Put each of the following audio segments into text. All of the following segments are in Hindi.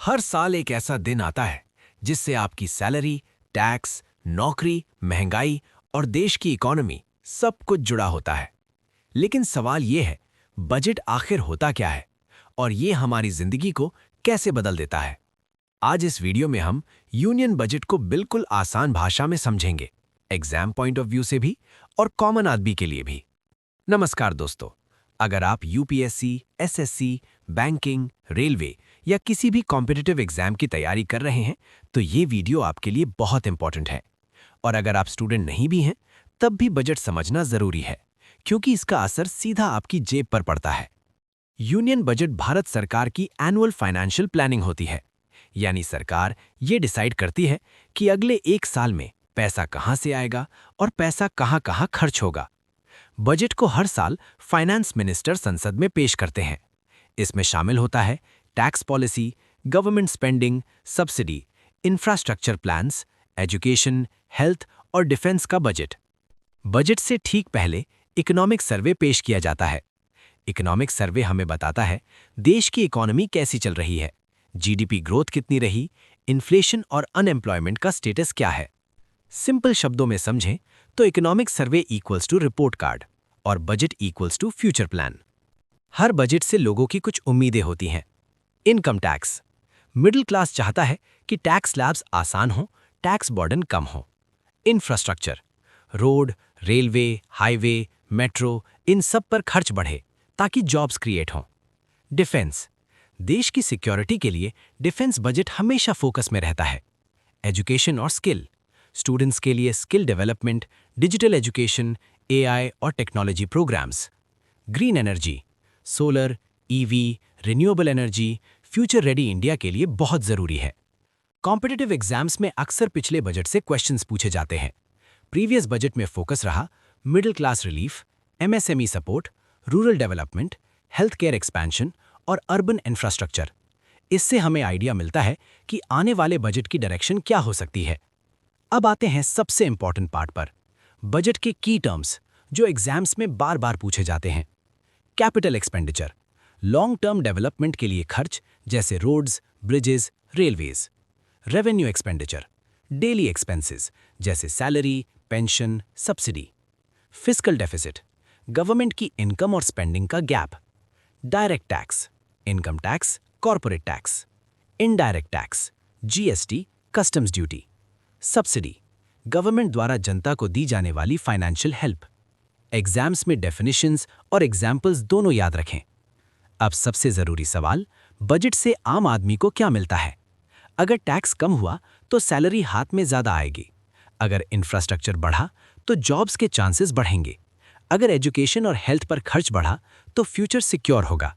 हर साल एक ऐसा दिन आता है जिससे आपकी सैलरी, टैक्स, नौकरी, महंगाई और देश की इकोनॉमी सब कुछ जुड़ा होता है। लेकिन सवाल ये है, बजट आखिर होता क्या है और ये हमारी जिंदगी को कैसे बदल देता है? आज इस वीडियो में हम यूनियन बजट को बिल्कुल आसान भाषा में समझेंगे, एग्जाम पॉइंट ऑफ व्यू से भी और कॉमन आदमी के लिए भी। नमस्कार दोस्तों, अगर आप यूपीएससी, एसएससी, बैंकिंग, रेलवे या किसी भी कॉम्पिटिटिव एग्जाम की तैयारी कर रहे हैं तो ये वीडियो आपके लिए बहुत इंपॉर्टेंट है। और अगर आप स्टूडेंट नहीं भी हैं तब भी बजट समझना जरूरी है, क्योंकि इसका असर सीधा आपकी जेब पर पड़ता है। यूनियन बजट भारत सरकार की एनुअल फाइनेंशियल प्लानिंग होती है, यानी सरकार ये डिसाइड करती है कि अगले एक साल में पैसा कहाँ से आएगा और पैसा कहाँ कहाँ खर्च होगा। बजट को हर साल फाइनेंस मिनिस्टर संसद में पेश करते हैं। इसमें शामिल होता है tax policy, government spending, subsidy, infrastructure plans, education, health और डिफेंस का बजट। बजट से ठीक पहले इकोनॉमिक सर्वे पेश किया जाता है। इकोनॉमिक सर्वे हमें बताता है देश की इकोनॉमी कैसी चल रही है, जीडीपी ग्रोथ कितनी रही, इन्फ्लेशन और अनएम्प्लॉयमेंट का स्टेटस क्या है। सिंपल शब्दों में समझें तो economic survey equals to report card और budget equals to future plan. हर बजट से लोगों की कुछ उम्मीदें होती हैं। इनकम टैक्स, मिडिल क्लास चाहता है कि टैक्स स्लैब्स आसान हो, टैक्स बर्डन कम हो। Infrastructure, road, railway, highway, metro, इन सब पर खर्च बढ़े ताकि जॉब्स क्रिएट हों। डिफेंस, देश की सिक्योरिटी के लिए डिफेंस बजट हमेशा फोकस में रहता है। एजुकेशन और स्किल, स्टूडेंट्स के लिए skill development, digital education, AI और technology programmes. Green energy, solar, EV, renewable energy, future ready India के लिए बहुत जरूरी है। कॉम्पिटिटिव एग्जाम्स में अक्सर पिछले बजट से क्वेश्चंस पूछे जाते हैं। प्रीवियस बजट में फोकस रहा middle class relief, MSME support, rural development, health care expansion और अर्बन इंफ्रास्ट्रक्चर। इससे हमें आइडिया मिलता है कि आने वाले बजट की डायरेक्शन क्या हो सकती है। अब आते हैं सबसे इंपॉर्टेंट पार्ट पर, बजट के की टर्म्स जो एग्जाम्स में बार बार पूछे जाते हैं। Capital expenditure, long term development के लिए खर्च जैसे roads, bridges, railways. Revenue expenditure, daily expenses जैसे salary, pension, subsidy. Fiscal deficit, government की इनकम और स्पेंडिंग का गैप। Direct tax, income tax, corporate tax. Indirect tax, GST, customs duty. Subsidy, government द्वारा जनता को दी जाने वाली फाइनेंशियल हेल्प। एग्जाम्स में डेफिनेशंस और एग्जाम्पल्स दोनों याद रखें। अब सबसे जरूरी सवाल, बजट से आम आदमी को क्या मिलता है? अगर टैक्स कम हुआ तो सैलरी हाथ में ज्यादा आएगी। अगर इंफ्रास्ट्रक्चर बढ़ा तो जॉब्स के चांसेस बढ़ेंगे। अगर एजुकेशन और हेल्थ पर खर्च बढ़ा तो फ्यूचर सिक्योर होगा।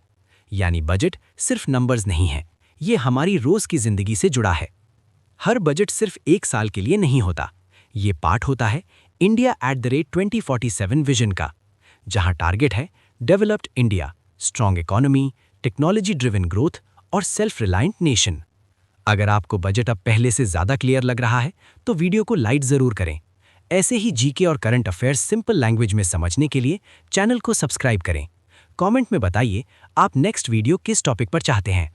यानी बजट सिर्फ नंबर्स नहीं है, ये हमारी रोज की जिंदगी से जुड़ा है। हर बजट सिर्फ एक साल के लिए नहीं होता, ये पार्ट होता है इंडिया @2047 विजन का, जहां टारगेट है developed India, strong economy, technology driven growth और सेल्फ रिलायंट नेशन। अगर आपको बजट अब पहले से ज्यादा क्लियर लग रहा है तो वीडियो को लाइक जरूर करें। ऐसे ही जीके और करंट अफेयर्स सिंपल लैंग्वेज में समझने के लिए चैनल को सब्सक्राइब करें। कमेंट में बताइए आप नेक्स्ट वीडियो किस टॉपिक पर चाहते हैं।